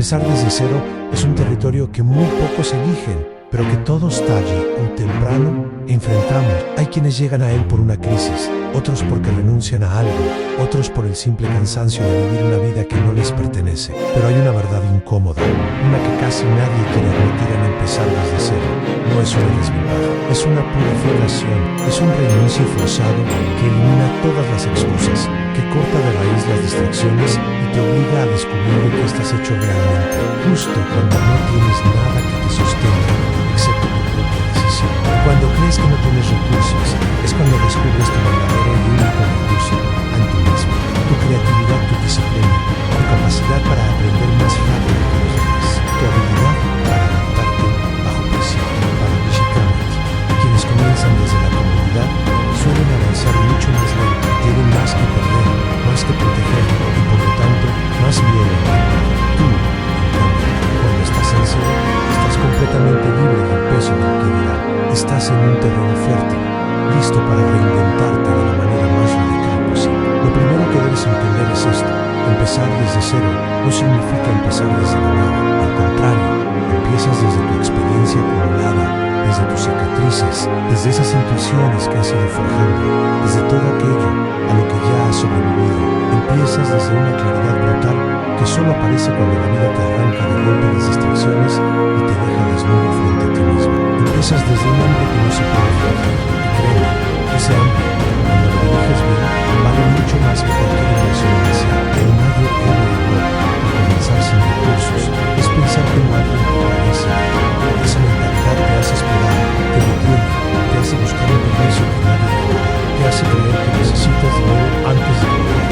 Empezar desde cero es un territorio que muy pocos eligen, pero que todos tarde o temprano enfrentamos. Hay quienes llegan a él por una crisis, otros porque renuncian a algo, otros por el simple cansancio de vivir una vida que no les pertenece. Pero hay una verdad incómoda, una que casi nadie quiere admitir al empezar desde cero. No es una desventaja, es una purificación, es un reinicio forzado que elimina todas las excusas, que corta de raíz las distracciones y te obliga a descubrir de qué estás hecho realmente, justo cuando no tienes nada que te sostenga, excepto tu propia decisión. Cuando crees que no tienes recursos, es cuando descubres tu verdadero y único recurso, en ti mismo. Tu creatividad, tu disciplina, tu capacidad para aprender más rápido que los demás, tu habilidad para adaptarte bajo presión. Para Nishikawa, quienes comienzan desde la comodidad suelen avanzar mucho más lento, tienen más que perder, más que proteger y por lo tanto más miedo. Tú, en cambio, cuando estás en cero, estás completamente libre del peso del que dirán. Estás en un terreno fértil, listo para reinventarte de la manera más radical posible. Lo primero que debes entender es esto: empezar desde cero no significa empezar desde la nada. Al contrario, empiezas desde tu experiencia acumulada, desde tus cicatrices, desde esas intuiciones que has ido forjando, desde todo aquello a lo que ya has sobrevivido. Empiezas desde una claridad brutal que solo aparece cuando la vida te arranca de golpe las distracciones y te deja desnudo frente a ti mismo. Empiezas desde un hambre que no se puede frenar, y créeme, ese hambre, cuando lo diriges bien, vale mucho más que cualquier inversión inicial. El mayor error para comenzar sin recursos es pensar que no alguien te parece. Esa mentalidad te hace esperar, te detiene, te hace buscar un permiso que nadie te da, te hace creer que necesitas dinero antes de poder,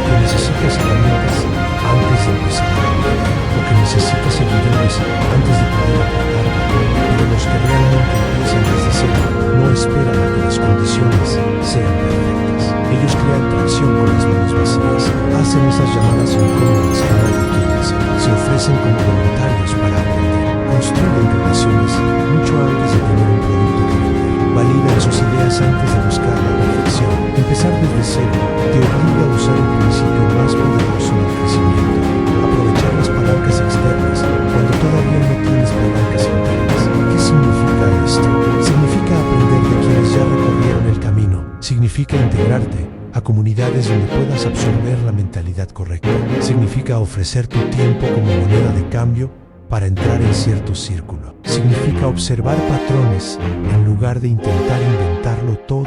que necesitas herramientas antes de empezar a vivir, o que necesitas seguidores antes de poder aportar. Pero los que realmente empiezan desde cero no esperan a que las condiciones sean perfectas. Ellos crean tracción con las manos vacías, hacen esas llamadas incómodas que nadie quiere hacer, se ofrecen como voluntarios para aprender, construyen relaciones mucho antes de tener un producto que vender, validan sus ideas antes de buscar la perfección. Empezar desde cero te obliga a usar el principio más poderoso del crecimiento: aprovechar las palancas externas cuando todavía no tienes palancas internas. ¿Qué significa esto? Significa aprender de quienes ya recorrieron el camino. Significa integrarte a comunidades donde puedas absorber la mentalidad correcta. Significa ofrecer tu tiempo como moneda de cambio para entrar en cierto círculo. Significa observar patrones en lugar de intentar inventarlo todo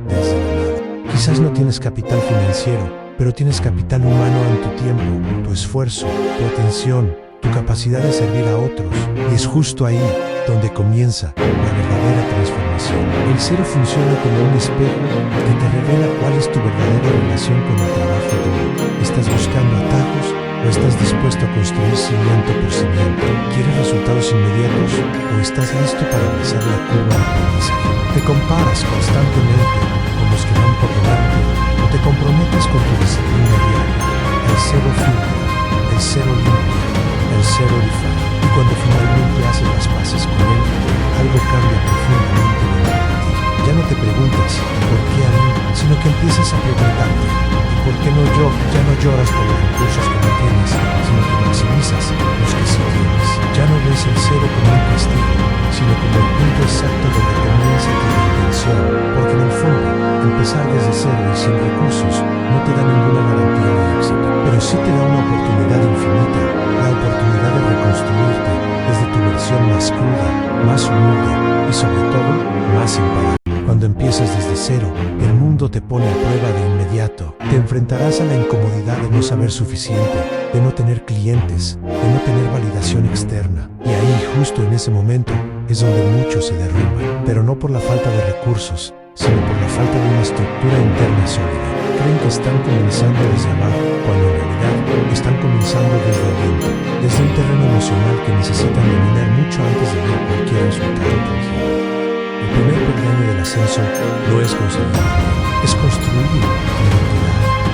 desde la nada. Quizás no tienes capital financiero, pero tienes capital humano en tu tiempo, tu esfuerzo, tu atención, tu capacidad de servir a otros. Y es justo ahí donde comienza la verdadera transformación. El cero funciona como un espejo que te revela cuál es tu verdadera relación con el trabajo duro. ¿Estás buscando atajos o estás dispuesto a construir cimiento por cimiento? ¿Quieres resultados inmediatos o estás listo para abrazar la curva de aprendizaje? ¿Te comparas constantemente con los que van por delante o te comprometes con tu disciplina diaria? El cero filtra, el cero limpia, el cero diferente. Y cuando finalmente haces las paces con él, algo cambia profundamente dentro de ti. Ya no te preguntas ¿por qué a mí?, sino que empiezas a preguntarte ¿y por qué no yo? Ya no lloras por los recursos que no tienes, sino que maximizas los que sí tienes. Ya no ves el cero como un castigo, sino como el punto exacto donde comienza tu reinvención, porque en el fondo, empezar desde cero y sin recursos no te da ninguna garantía de éxito, pero sí te da una oportunidad infinita, la oportunidad de reconstruirte desde tu versión más cruda, más humilde y sobre todo, más imparable. Cuando empiezas desde cero, el mundo te pone a prueba de inmediato. Te enfrentarás a la incomodidad de no saber suficiente, de no tener clientes, de no tener validación externa. Y ahí, justo en ese momento, es donde muchos se derrumban, pero no por la falta de recursos, sino por la falta de una estructura interna sólida. Creen que están comenzando desde abajo, cuando en realidad están comenzando desde adentro, desde un terreno emocional que necesitan dominar mucho antes de ver cualquier resultado tangible. El primer peldaño del ascenso no es conseguir dinero, es construir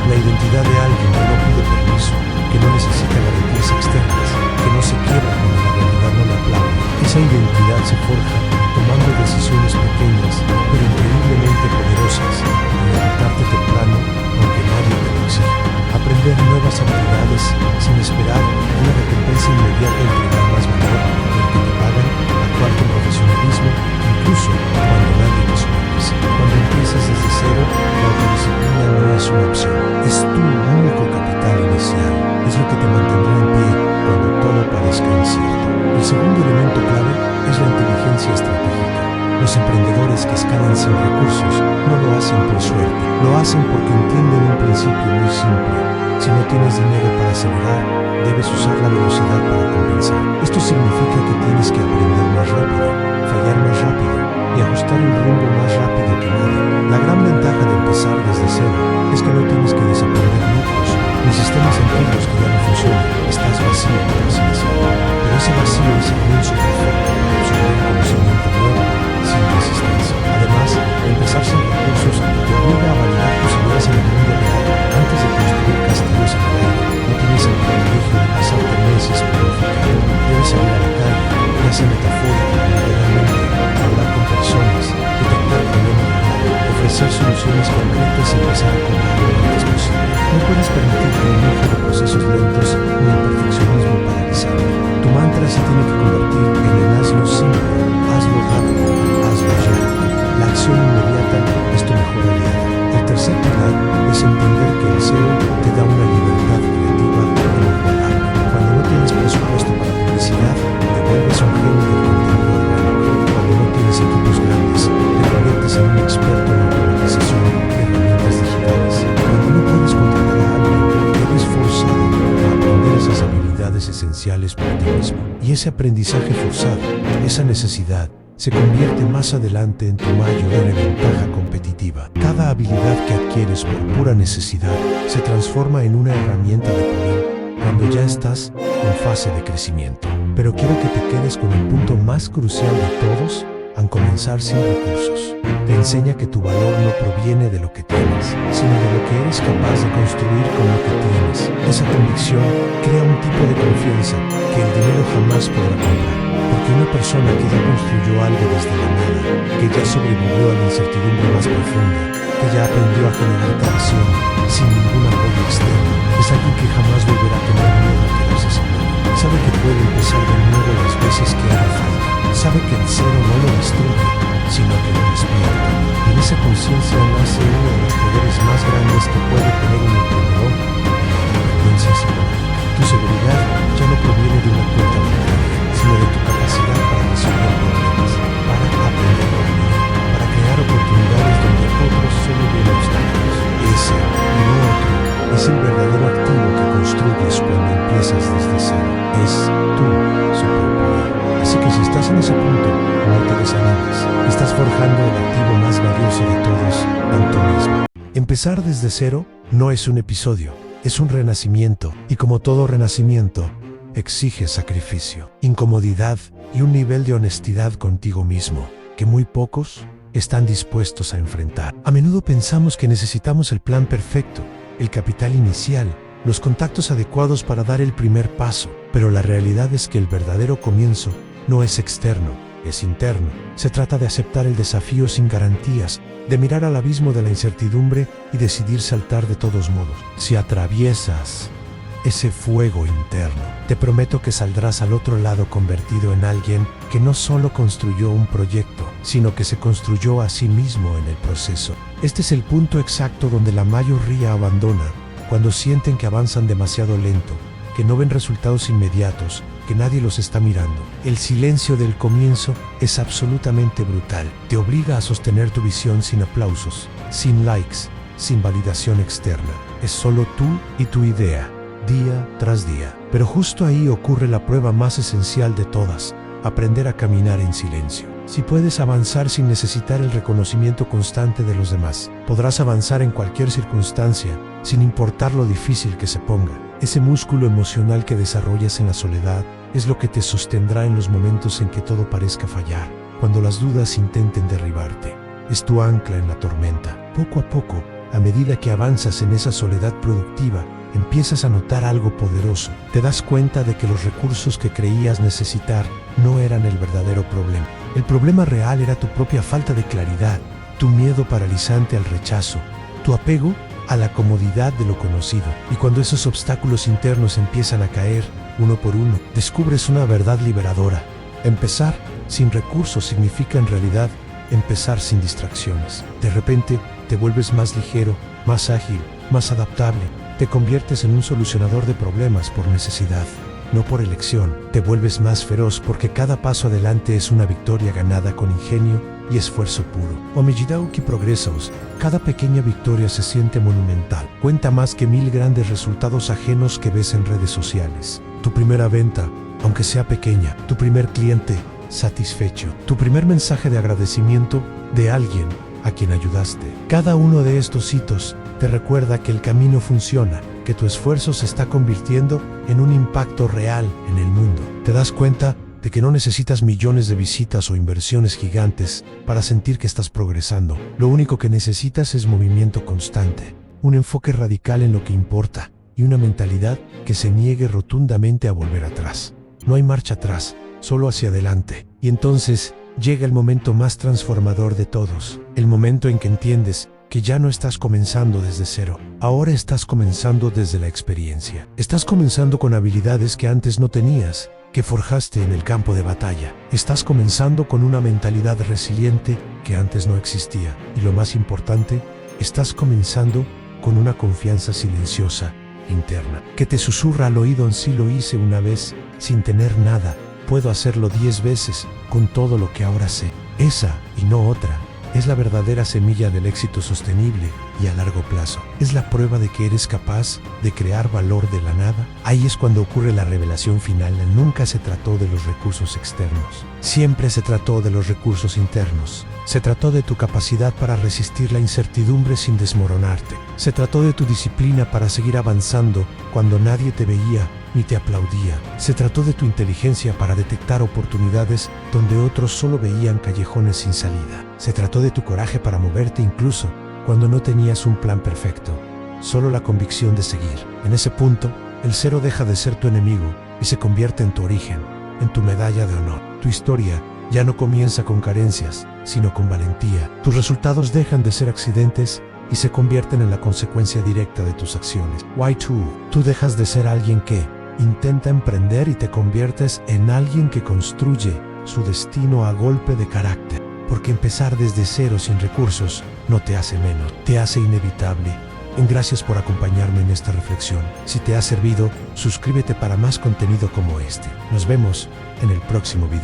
la identidad de alguien que no pide permiso, que no necesita garantías externas, que no se quiebra cuando la realidad no le aplaude. Esa identidad se forja tomando decisiones pequeñas, pero increíblemente poderosas, de levantarte temprano, aunque nadie te lo exija. Aprender nuevas habilidades sin esperar una recompensa mantendrá en pie cuando todo parezca incierto. El segundo elemento clave es la inteligencia estratégica. Los emprendedores que escalan sin recursos no lo hacen por suerte, lo hacen porque entienden un principio muy simple. Si no tienes dinero para acelerar, debes usar la velocidad para compensar. Esto significa que tienes que aprender más rápido, fallar más rápido y ajustar el rumbo más rápido que nadie. La gran ventaja de empezar desde cero es que no tienes que desaprender núcleos ni sistemas antiguos que ya no funcionan. Estás vacío, por así decirlo. Pero ese vacío es el lienzo perfecto para absorber conocimiento nuevo sin resistencia. Además, empezar sin recursos te obliga a validar tus ideas en el mundo real antes de construir castillos en el aire. No tienes el privilegio de pasarte meses planificando. Debes salir a la calle, ya sea metafórica o literalmente, hablar con personas, detectar problemas reales, ofrecer soluciones concretas y empezar a comprar lo antes posible. No puedes permitirte un lujo de procesos lentos ni el perfeccionismo paralizante. Tu mantra se tiene que convertir en el hazlo simple, hazlo rápido, hazlo ya. La acción inmediata es tu mejor aliada. El tercer pilar es entender que el cero te da una libertad creativa inigualable. Cuando no tienes presupuesto para publicidad, te vuelves un genio del contenido orgánico. Cuando no tienes equipos grandes, te conviertes en un experto en automatización de herramientas digitales. Cuando no puedes contratar a alguien, te ves forzado a aprender esas habilidades esenciales por ti mismo. Y ese aprendizaje forzado, esa necesidad, se convierte más adelante en tu mayor ventaja competitiva. Cada habilidad que adquieres por pura necesidad se transforma en una herramienta de poder cuando ya estás en fase de crecimiento. Pero quiero que te quedes con el punto más crucial de todos al comenzar sin recursos. Te enseña que tu valor no proviene de lo que tienes, sino de lo que eres capaz de construir con lo que tienes. Esa convicción crea un tipo de confianza que el dinero jamás podrá comprar. Porque una persona que ya construyó algo desde la nada, que ya sobrevivió a la incertidumbre más profunda, que ya aprendió a generar tracción sin ningún apoyo externo, es alguien que jamás volverá a tener miedo a quedarse sin nada. Sabe que puede empezar de nuevo las veces que haga falta. Sabe que el cero no lo destruye, sino que lo despierta. Y en esa conciencia nace uno de los poderes más grandes que puede tener un emprendedor: la independencia psicológica. Tu seguridad ya no proviene de una cuenta bancaria, sino de tu capacidad para resolver problemas, para aprender a vivir, para crear oportunidades donde otros solo ven obstáculos. Ese, y no otro, es el verdadero activo que construyes cuando empiezas desde cero. Es tu superpoder. Así que si estás en ese punto, no te desanimes. Estás forjando el activo más valioso de todos, en tú mismo. Empezar desde cero no es un episodio, es un renacimiento. Y como todo renacimiento, exige sacrificio, incomodidad y un nivel de honestidad contigo mismo que muy pocos están dispuestos a enfrentar. A menudo pensamos que necesitamos el plan perfecto, el capital inicial, los contactos adecuados para dar el primer paso, pero la realidad es que el verdadero comienzo no es externo, es interno. Se trata de aceptar el desafío sin garantías, de mirar al abismo de la incertidumbre y decidir saltar de todos modos. Si atraviesas ese fuego interno, te prometo que saldrás al otro lado convertido en alguien que no solo construyó un proyecto, sino que se construyó a sí mismo en el proceso. Este es el punto exacto donde la mayoría abandona, cuando sienten que avanzan demasiado lento, que no ven resultados inmediatos, que nadie los está mirando. El silencio del comienzo es absolutamente brutal. Te obliga a sostener tu visión sin aplausos, sin likes, sin validación externa. Es solo tú y tu idea, día tras día. Pero justo ahí ocurre la prueba más esencial de todas: aprender a caminar en silencio. Si puedes avanzar sin necesitar el reconocimiento constante de los demás, podrás avanzar en cualquier circunstancia, sin importar lo difícil que se ponga. Ese músculo emocional que desarrollas en la soledad es lo que te sostendrá en los momentos en que todo parezca fallar, cuando las dudas intenten derribarte. Es tu ancla en la tormenta. Poco a poco, a medida que avanzas en esa soledad productiva, empiezas a notar algo poderoso. Te das cuenta de que los recursos que creías necesitar no eran el verdadero problema. El problema real era tu propia falta de claridad, tu miedo paralizante al rechazo, tu apego a la comodidad de lo conocido. Y cuando esos obstáculos internos empiezan a caer, uno por uno, descubres una verdad liberadora. Empezar sin recursos significa en realidad empezar sin distracciones. De repente, te vuelves más ligero, más ágil, más adaptable, Te conviertes en un solucionador de problemas por necesidad, no por elección. Te vuelves más feroz porque cada paso adelante es una victoria ganada con ingenio y esfuerzo puro. Omijidauki Progresos, cada pequeña victoria se siente monumental. Cuenta más que 1000 grandes resultados ajenos que ves en redes sociales. Tu primera venta, aunque sea pequeña, tu primer cliente satisfecho, tu primer mensaje de agradecimiento de alguien a quien ayudaste. Cada uno de estos hitos te recuerda que el camino funciona, que tu esfuerzo se está convirtiendo en un impacto real en el mundo. Te das cuenta de que no necesitas millones de visitas o inversiones gigantes para sentir que estás progresando. Lo único que necesitas es movimiento constante, un enfoque radical en lo que importa y una mentalidad que se niegue rotundamente a volver atrás. No hay marcha atrás, solo hacia adelante. Y entonces llega el momento más transformador de todos, el momento en que entiendes que ya no estás comenzando desde cero. Ahora estás comenzando desde la experiencia. Estás comenzando con habilidades que antes no tenías, que forjaste en el campo de batalla. Estás comenzando con una mentalidad resiliente que antes no existía. Y lo más importante, estás comenzando con una confianza silenciosa, interna, que te susurra al oído: sí lo hice una vez, sin tener nada. Puedo hacerlo 10 veces, con todo lo que ahora sé. Esa, y no otra, es la verdadera semilla del éxito sostenible y a largo plazo. Es la prueba de que eres capaz de crear valor de la nada. Ahí es cuando ocurre la revelación final. Nunca se trató de los recursos externos. Siempre se trató de los recursos internos. Se trató de tu capacidad para resistir la incertidumbre sin desmoronarte. Se trató de tu disciplina para seguir avanzando cuando nadie te veía ni te aplaudía. Se trató de tu inteligencia para detectar oportunidades donde otros solo veían callejones sin salida. Se trató de tu coraje para moverte incluso cuando no tenías un plan perfecto, solo la convicción de seguir. En ese punto, el cero deja de ser tu enemigo y se convierte en tu origen, en tu medalla de honor. Tu historia ya no comienza con carencias, sino con valentía. Tus resultados dejan de ser accidentes y se convierten en la consecuencia directa de tus acciones. Tú dejas de ser alguien que intenta emprender y te conviertes en alguien que construye su destino a golpe de carácter. Porque empezar desde cero sin recursos no te hace menos, te hace inevitable. Gracias por acompañarme en esta reflexión. Si te ha servido, suscríbete para más contenido como este. Nos vemos en el próximo video.